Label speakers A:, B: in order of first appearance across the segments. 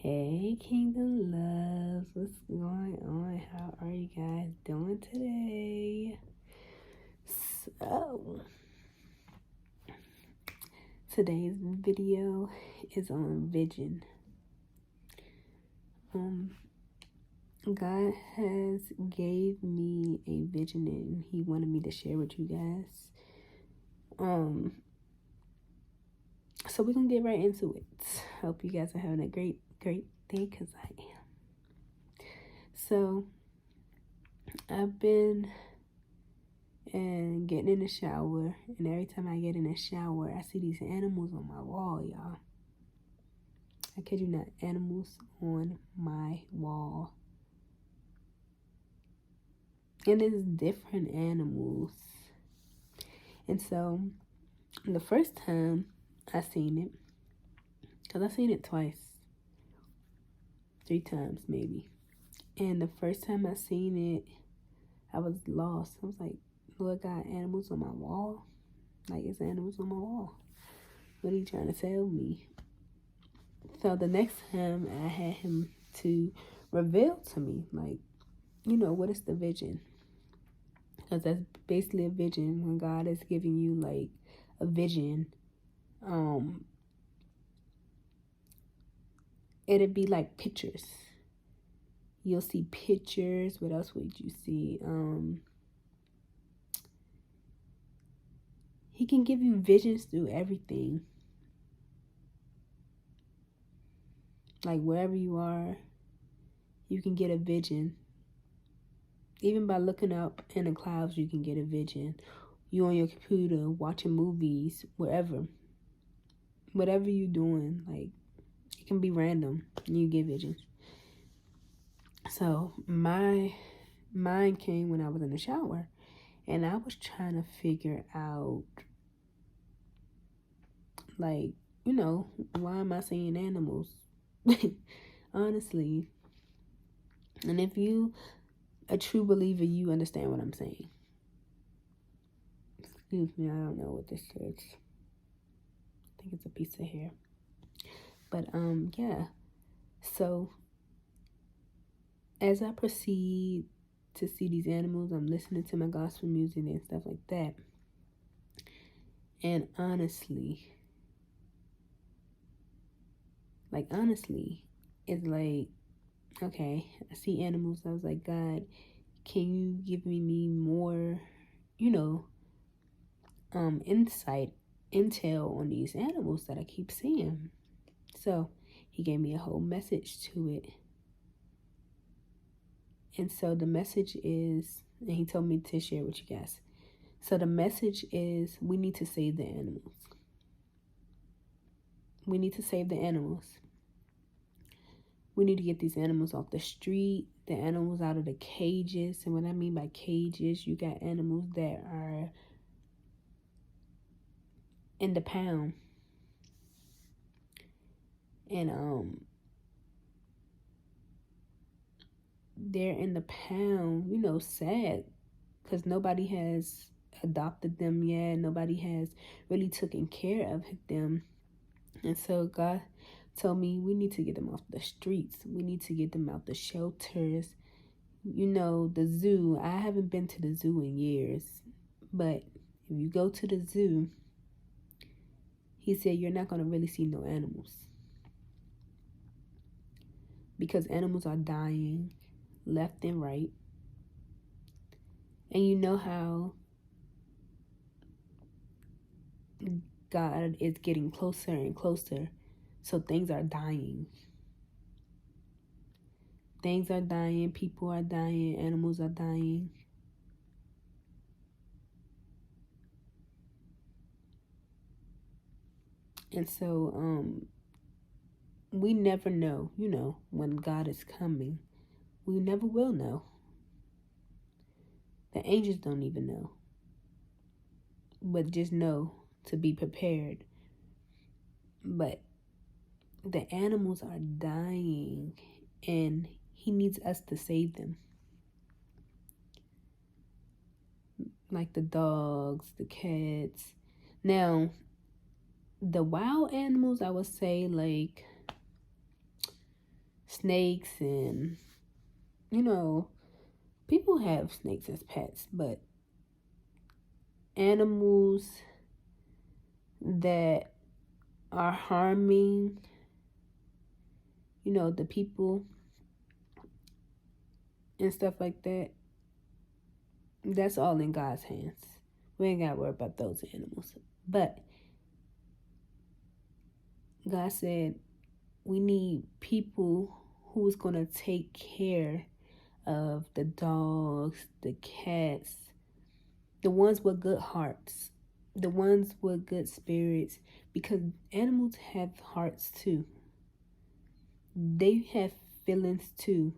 A: Hey, Kingdom Loves, what's going on? How are you guys doing today? So, today's video is on vision. God has gave me a vision and He wanted me to share with you guys. So we're gonna get right into it. Hope you guys are having a great day, cause I am. So, I've been and getting in the shower, and every time I get in the shower, I see these animals on my wall, y'all. I kid you not, animals on my wall. And it's different animals. And so, the first time I seen it, because I seen it twice, 3 times maybe. And the first time I seen it, I was lost. I was like, Lord God, animals on my wall? Like, it's animals on my wall. What are you trying to tell me? So the next time I had him to reveal to me, like, what is the vision? Because that's basically a vision. When God is giving you like a vision, it'd be like pictures. You'll see pictures. What else would you see? He can give you visions through everything. Like wherever you are, you can get a vision. Even by looking up in the clouds, you can get a vision. You on your computer, watching movies, wherever. Whatever you're doing, like, it can be random, and you get visions. So, mine came when I was in the shower, and I was trying to figure out, like, why am I seeing animals? Honestly. And if you a true believer, you understand what I'm saying. Excuse me, I don't know what this is. I think it's a piece of hair. But yeah. So as I proceed to see these animals, I'm listening to my gospel music and stuff like that. And honestly, it's like, okay, I see animals. I was like, God, can you give me more, intel on these animals that I keep seeing? So he gave me a whole message to it. And so the message is, and he told me to share with you guys. So the message is, we need to save the animals. We need to save the animals. We need to get these animals off the street, the animals out of the cages. And what I mean by cages, you got animals that are in the pound. And they're in the pound, sad, because nobody has adopted them yet. Nobody has really taken care of them. And so God told me we need to get them off the streets. We need to get them out the shelters. The zoo. I haven't been to the zoo in years. But if you go to the zoo, he said you're not going to really see no animals. Because animals are dying left and right. And you know how God is getting closer and closer. So things are dying. Things are dying. People are dying. Animals are dying. And so, we never know, when God is coming. We never will know. The angels don't even know. But just know to be prepared. But the animals are dying, and he needs us to save them. Like the dogs, the cats. Now, the wild animals, I would say, like, snakes and, you know, people have snakes as pets, but animals that are harming, you know, the people and stuff like that, that's all in God's hands. We ain't gotta worry about those animals. But God said we need people who's gonna take care of the dogs, the cats, the ones with good hearts, the ones with good spirits, because animals have hearts too. They have feelings too.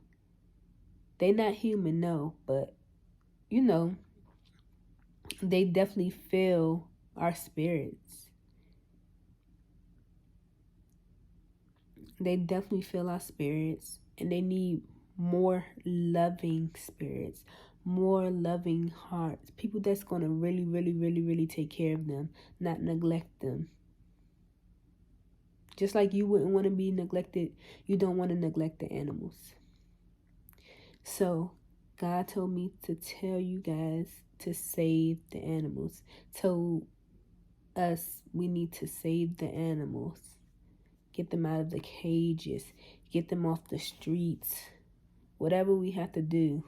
A: They not human, no, but you know, they definitely feel our spirits. They definitely feel our spirits, and they need more loving spirits, more loving hearts, people that's going to really, really, really, really take care of them, not neglect them. Just like you wouldn't want to be neglected, you don't want to neglect the animals. So God told me to tell you guys to save the animals. Told us we need to save the animals. Get them out of the cages. Get them off the streets. Whatever we have to do.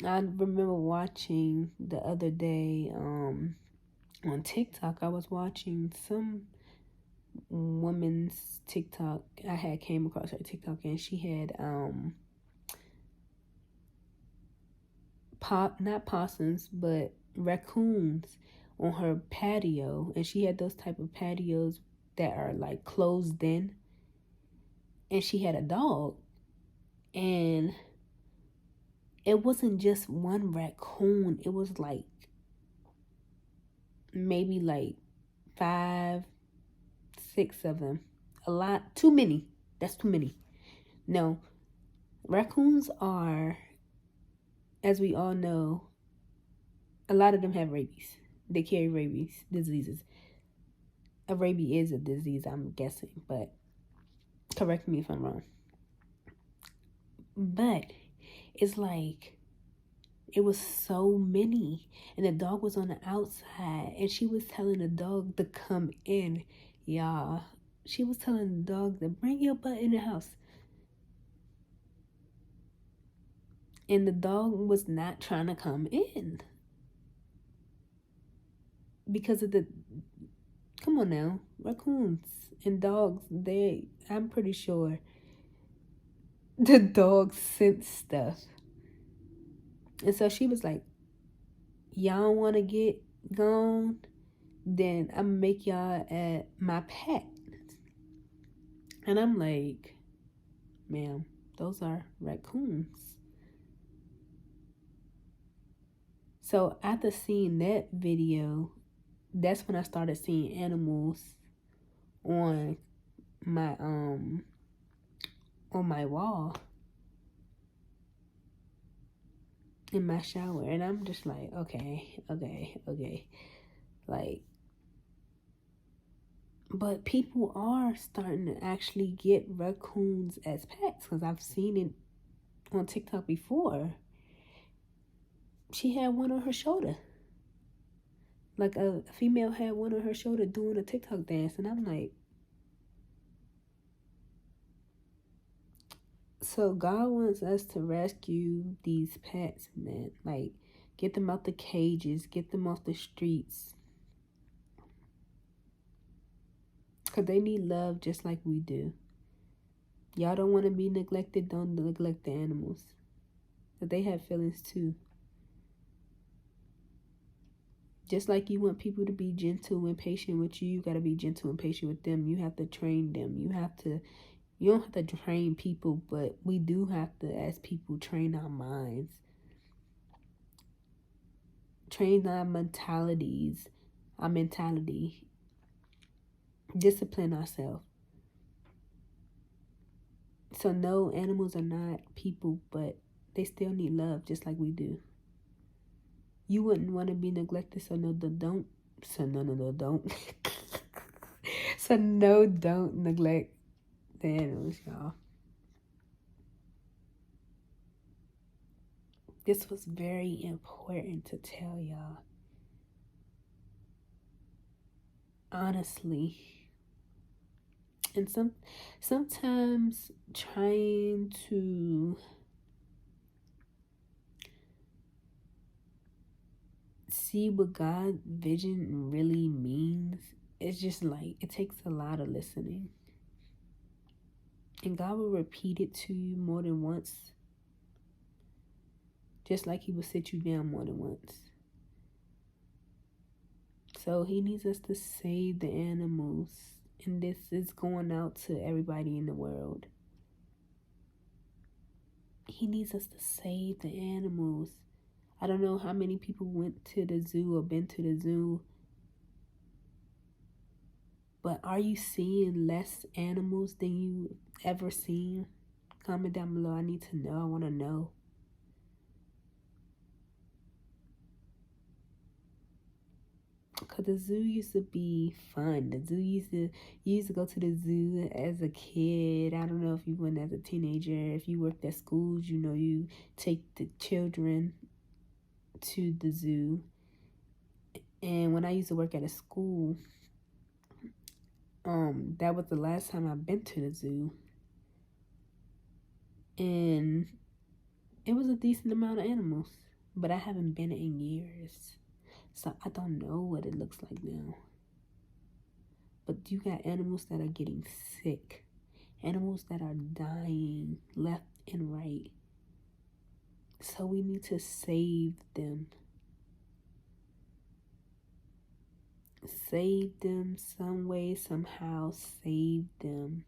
A: I remember watching the other day on TikTok. I was watching some woman's TikTok. I had came across her TikTok, and she had not possums but raccoons on her patio, and she had those type of patios that are like closed in, and she had a dog, and it wasn't just one raccoon, it was like maybe like 5, 6 of them. A lot, too many. That's too many. No, raccoons are, as we all know, a lot of them have rabies. They carry rabies diseases. A rabies is a disease, I'm guessing, but correct me if I'm wrong. But it's like, it was so many, and the dog was on the outside, and she was telling the dog to come in, y'all. She was telling the dog to bring your butt in the house. And the dog was not trying to come in. Because of the, come on now, raccoons and dogs, I'm pretty sure the dog sense stuff. And so she was like, y'all want to get gone? Then I'm going to make y'all at my pet. And I'm like, ma'am, those are raccoons. So after seeing that video, that's when I started seeing animals on my wall in my shower, and I'm just like, okay. Like, but people are starting to actually get raccoons as pets, because I've seen it on TikTok before. She had one on her shoulder. Like a female had one on her shoulder doing a TikTok dance, and I'm like, so God wants us to rescue these pets, man. Like, get them out the cages, get them off the streets. Because they need love just like we do. Y'all don't want to be neglected, don't neglect the animals. But they have feelings too. Just like you want people to be gentle and patient with you, you got to be gentle and patient with them. You have to train them. You don't have to train people, but we do have to, as people, train our minds. Train our mentality. Discipline ourselves. So no, animals are not people, but they still need love just like we do. You wouldn't want to be neglected, so no, don't. So no, don't. So no, don't neglect the animals, y'all. This was very important to tell y'all. Honestly. And sometimes trying to see what God's vision really means, it's just like it takes a lot of listening. And God will repeat it to you more than once. Just like he will sit you down more than once. So he needs us to save the animals. And this is going out to everybody in the world. He needs us to save the animals. I don't know how many people went to the zoo or been to the zoo. But are you seeing less animals than you ever seen? Comment down below. I need to know. I want to know. Because the zoo used to be fun. You used to go to the zoo as a kid. I don't know if you went as a teenager. If you worked at schools, you know, you take the children to the zoo. And when I used to work at a school, that was the last time I've been to the zoo. And it was a decent amount of animals. But I haven't been in years. So I don't know what it looks like now. But you got animals that are getting sick. Animals that are dying left and right. So we need to save them. Save them some way, somehow. Save them.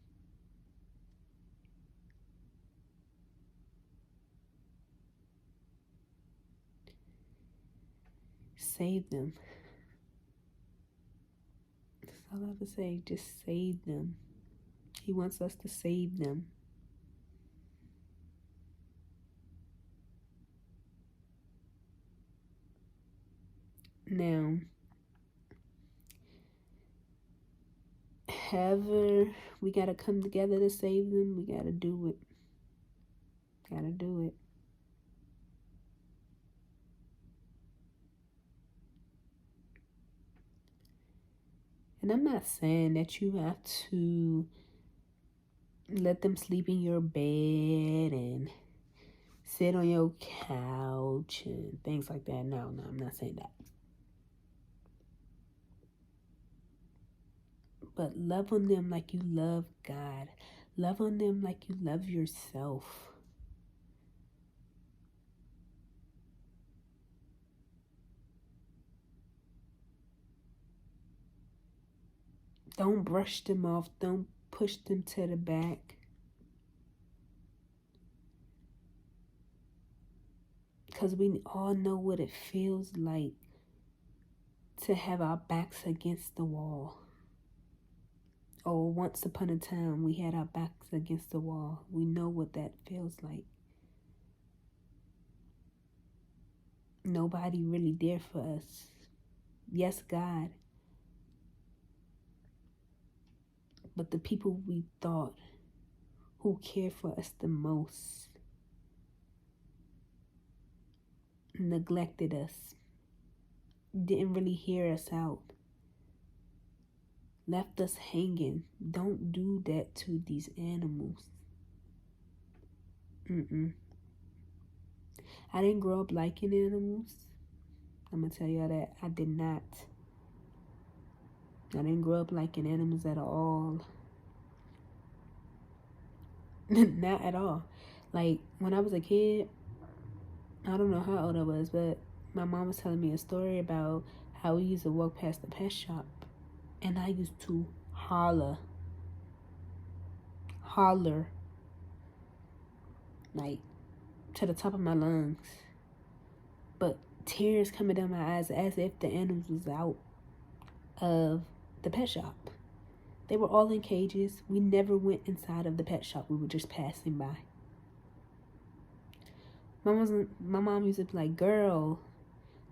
A: Save them. That's all I have to say. Just save them. He wants us to save them. Now, however we got to come together to save them, we got to do it. Got to do it. And I'm not saying that you have to let them sleep in your bed and sit on your couch and things like that. No, I'm not saying that. But love on them like you love God. Love on them like you love yourself. Don't brush them off. Don't push them to the back. Because we all know what it feels like to have our backs against the wall. Or once upon a time, we had our backs against the wall. We know what that feels like. Nobody really there for us. Yes, God. But the people we thought who cared for us the most neglected us, didn't really hear us out, left us hanging. Don't do that to these animals. I didn't grow up liking animals. I'm going to tell y'all that. I did not. I didn't grow up liking animals at all. Not at all. Like, when I was a kid, I don't know how old I was, but my mom was telling me a story about how we used to walk past the pet shop. And I used to holler. Like, to the top of my lungs. But tears coming down my eyes as if the animals was out of the pet shop. They were all in cages. We never went inside of the pet shop. We were just passing by. My mom used to be like, girl,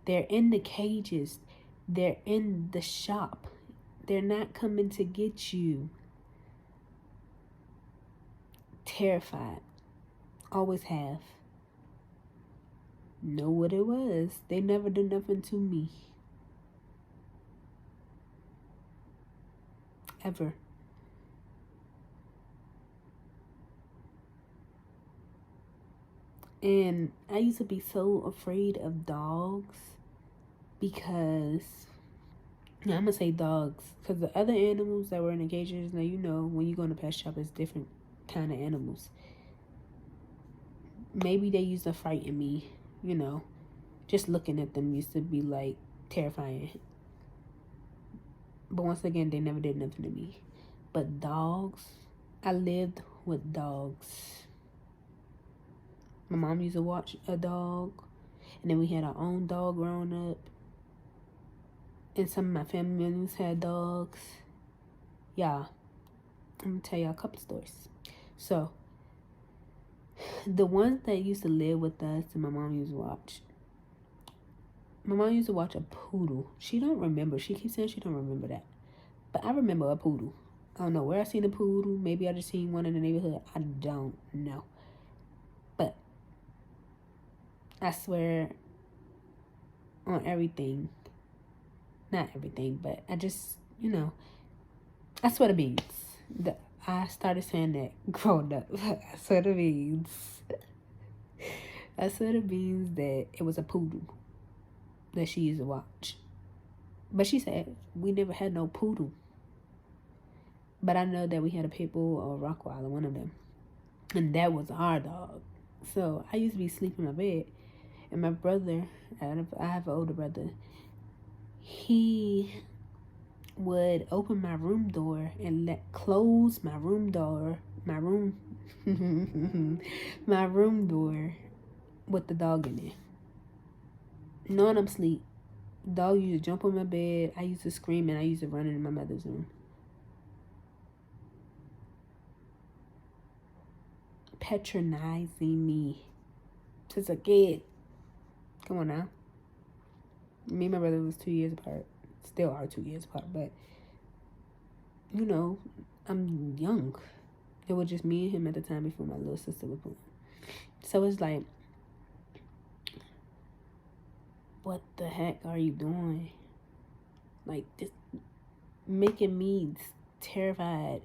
A: they're in the cages. They're in the shop. They're not coming to get you. Terrified. Always have. know what it was. They never did nothing to me. Ever. And I used to be so afraid of dogs because, now I'm going to say dogs, because the other animals that were in the cages, now you know, when you go in the pet shop, it's different kind of animals. Maybe they used to frighten me, you know. Just looking at them used to be like terrifying. But once again, they never did nothing to me. But dogs, I lived with dogs. My mom used to watch a dog, and then we had our own dog growing up. And some of my family members had dogs. Yeah, I'm gonna tell y'all a couple stories. So, the ones that used to live with us and my mom used to watch. My mom used to watch a poodle. She don't remember. She keeps saying she don't remember that. But I remember a poodle. I don't know where I seen a poodle. Maybe I just seen one in the neighborhood. I don't know. But I swear on everything. Not everything, but I just, you know, I swear to beans. I started saying that growing up. I swear to beans. I swear to beans that it was a poodle that she used to watch. But she said we never had no poodle. But I know that we had a pit bull or a Rottweiler, one of them. And that was our dog. So I used to be sleeping in my bed. And my brother, I have an older brother, he would open my room door and close my room door, my room door with the dog in it. Knowing I'm asleep, dog used to jump on my bed. I used to scream and I used to run into my mother's room. Patronizing me since a kid. Come on now. Me and my brother was 2 years apart. Still are 2 years apart, but you know, I'm young. It was just me and him at the time before my little sister was born. So it's like, what the heck are you doing? Like, this making me terrified.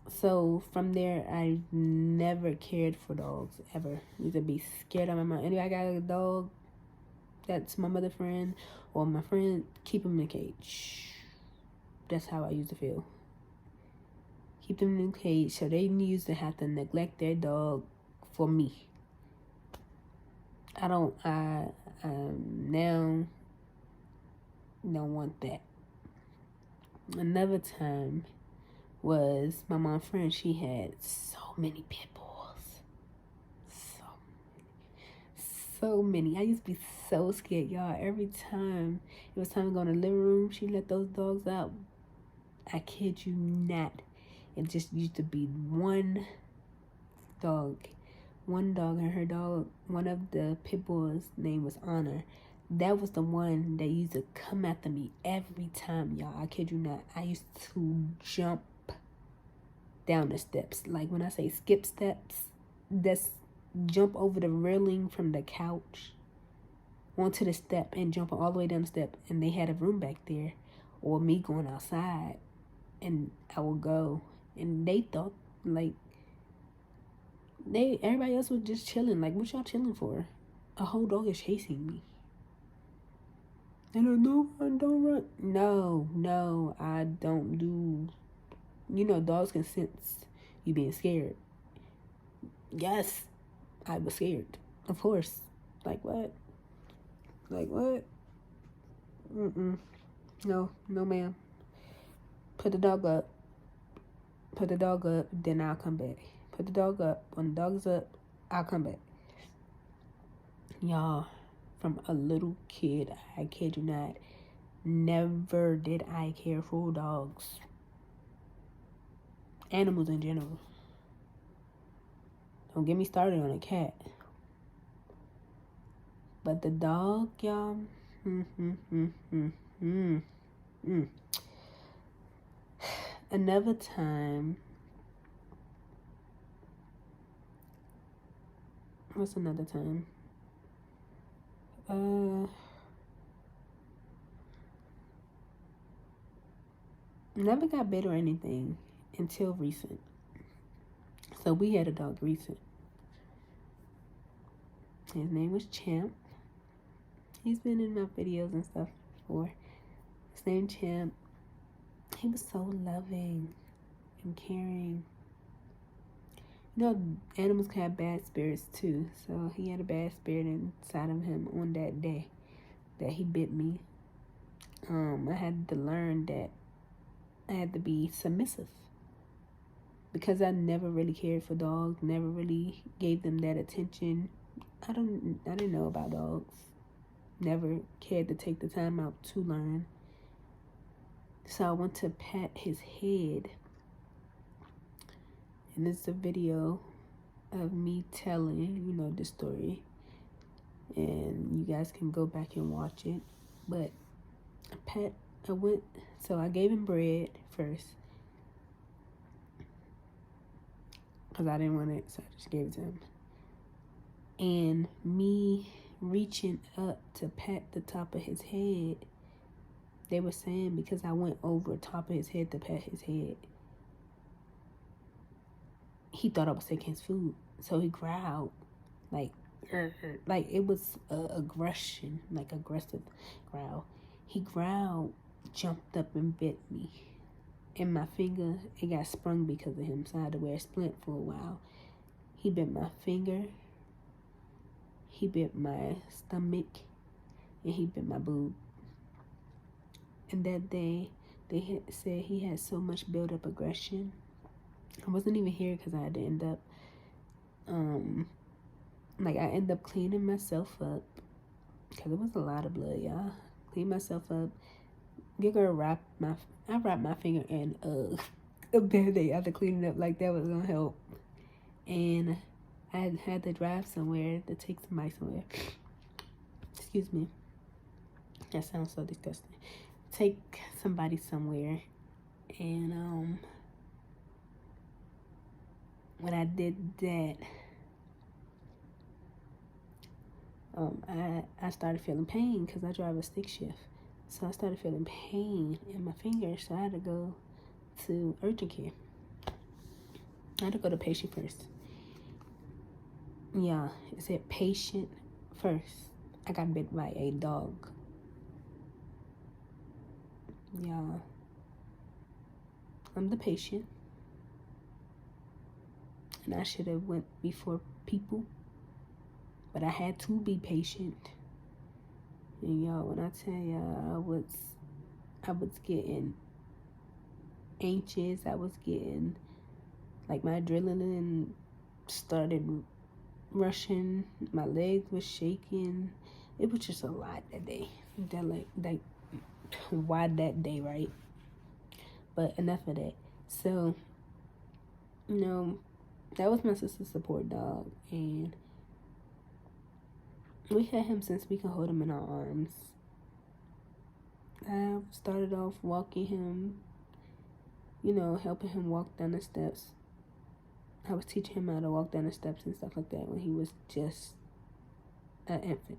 A: So from there, I never cared for dogs ever. I used to be scared of my mom. Anyway, I got a dog that's my mother friend or my friend, keep him in a cage. That's how I used to feel. Keep them in a cage, so they used to have to neglect their dog for me. I now don't want that. Another time was my mom's friend. She had so many pit bulls. So many. I used to be so scared, y'all. Every time it was time to go in the living room, she let those dogs out. I kid you not. It just used to be one dog and her dog, one of the pit bulls' name was Honor. That was the one that used to come after me every time, y'all. I kid you not. I used to jump down the steps. Like when I say skip steps, that's jump over the railing from the couch onto the step and jump all the way down the step. And they had a room back there, or me going outside, and I would go. And they thought like everybody else was just chilling. Like, what y'all chilling for? A whole dog is chasing me. And I don't run. No, I don't do. You know, dogs can sense you being scared. Yes, I was scared. Of course. Like what? No, ma'am. Put the dog up. Then I'll come back. Put the dog up. When the dog's up, I'll come back. Y'all, from a little kid, I kid you not, never did I care for dogs. Animals in general. Don't get me started on a cat. But the dog, y'all, Another time, What's another time? Never got bit or anything until recent. So we had a dog recent. His name was Champ. He's been in my videos and stuff before. His name Champ. He was so loving and caring. You know, animals can have bad spirits too. So he had a bad spirit inside of him on that day that he bit me. I had to learn that I had to be submissive because I never really cared for dogs, never really gave them that attention. I didn't know about dogs. Never cared to take the time out to learn. So I went to pat his head. And it's a video of me telling, the story. And you guys can go back and watch it. But I gave him bread first. Because I didn't want it, so I just gave it to him. And me reaching up to pat the top of his head, they were saying because I went over top of his head to pat his head, he thought I was taking his food. So he growled, like it was aggression, like aggressive growl. He growled, jumped up and bit me. And my finger, it got sprung because of him, so I had to wear a splint for a while. He bit my finger, he bit my stomach, and he bit my boob. And that day, they had said he had so much built-up aggression. I wasn't even here because I had to end up, I ended up cleaning myself up because it was a lot of blood, y'all. Clean myself up. Your girl wrapped my finger in a Band-Aid after cleaning up, like that was gonna help. And I had to drive somewhere to take somebody somewhere. Excuse me. That sounds so disgusting. Take somebody somewhere, and when I did that, I started feeling pain because I drive a stick shift. So I started feeling pain in my finger, so I had to go to urgent care. I had to go to patient first. Yeah, it said patient first. I got bit by a dog. Yeah, I'm the patient. And I should have went before people. But I had to be patient. And y'all, when I tell y'all, I was getting anxious. I was getting, like, my adrenaline started rushing. My legs was shaking. It was just a lot that day. Why that day, right? But enough of that. So, that was my sister's support dog. And we had him since we could hold him in our arms. I started off walking him, helping him walk down the steps. I was teaching him how to walk down the steps and stuff like that when he was just an infant.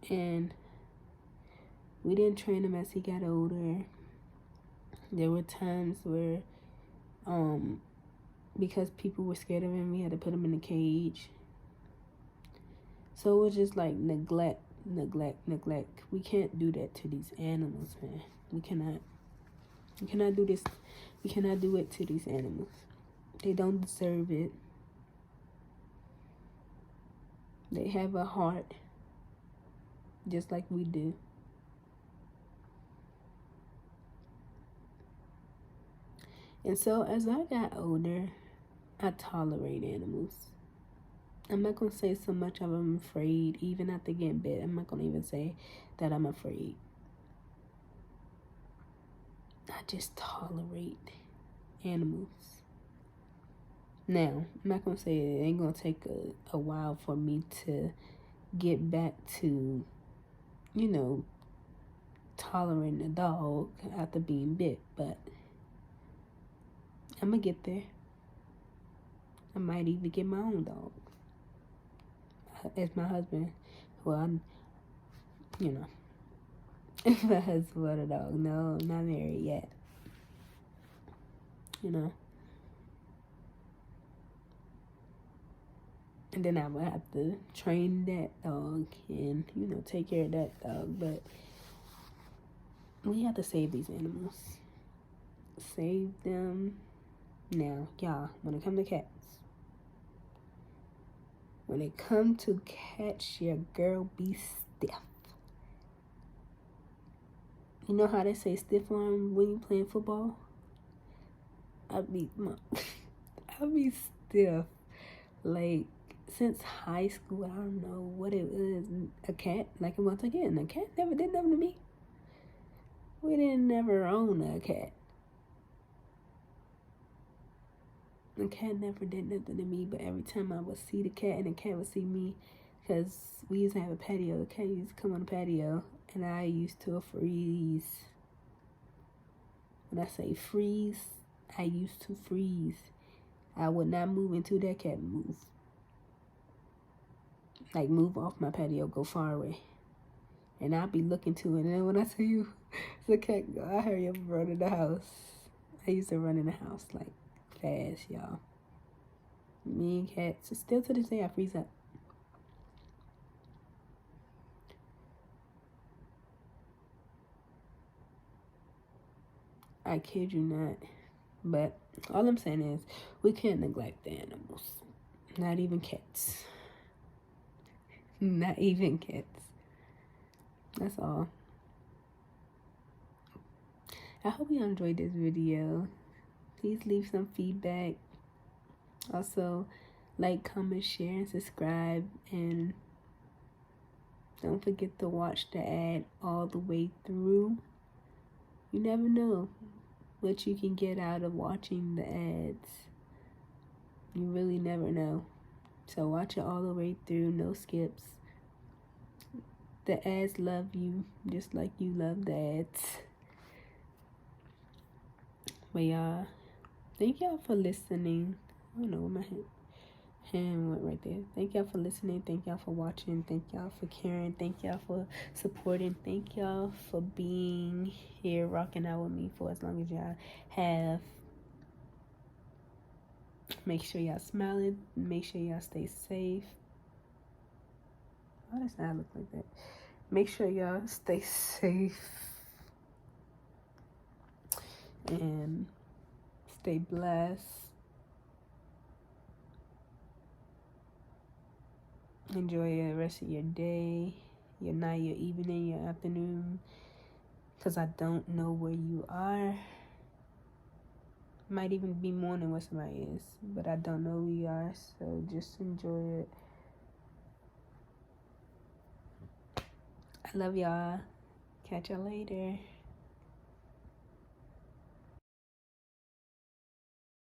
A: And we didn't train him as he got older. There were times where, because people were scared of him, we had to put him in a cage. So it was just like neglect. We can't do that to these animals, man. We cannot do this. We cannot do it to these animals. They don't deserve it. They have a heart just like we do. And so as I got older, I tolerate animals. I'm not going to say so much of I'm afraid, even after getting bit. I'm not going to even say that I'm afraid. I just tolerate animals. Now, I'm not going to say it ain't going to take a while for me to get back to, tolerating a dog after being bit. But I'm gonna get there. I might even get my own dog. As my husband, well, you know, if my husband want a dog. No, I'm not married yet. You know. And then I would have to train that dog and, you know, take care of that dog. But we have to save these animals. Save them. Now, y'all, when it comes to cats. When it comes to cats, your girl be stiff. You know how they say stiff arm when you playing football? I be stiff. Like, since high school, I don't know what it was. A cat, like once again, a cat never did nothing to me. We didn't never own a cat. The cat never did nothing to me, but every time I would see the cat and the cat would see me, because we used to have a patio. The cat used to come on the patio, and I used to freeze. When I say freeze, I used to freeze. I would not move until that cat moved. Like, move off my patio, go far away. And I'll be looking to it. And then when I tell you, the cat go, I hurry up and run in the house. I used to run in the house, like, fast, y'all. Me and cats, still to this day, I freeze up. I kid you not. But all I'm saying is, we can't neglect the animals. Not even cats. Not even cats. That's all. I hope you enjoyed this video. Please leave some feedback. Also, like, comment, share, and subscribe. And don't forget to watch the ad all the way through. You never know what you can get out of watching the ads. You really never know. So watch it all the way through, no skips. The ads love you just like you love the ads. But y'all, thank y'all for listening. I don't know where my hand went right there. Thank y'all for listening. Thank y'all for watching. Thank y'all for caring. Thank y'all for supporting. Thank y'all for being here, rocking out with me for as long as y'all have. Make sure y'all smiling. Make sure y'all stay safe. Why does that look like that? Make sure y'all stay safe. And stay blessed. Enjoy the rest of your day, your night, your evening, your afternoon. Because I don't know where you are. Might even be morning where somebody is. But I don't know who you are. So just enjoy it. I love y'all. Catch y'all later.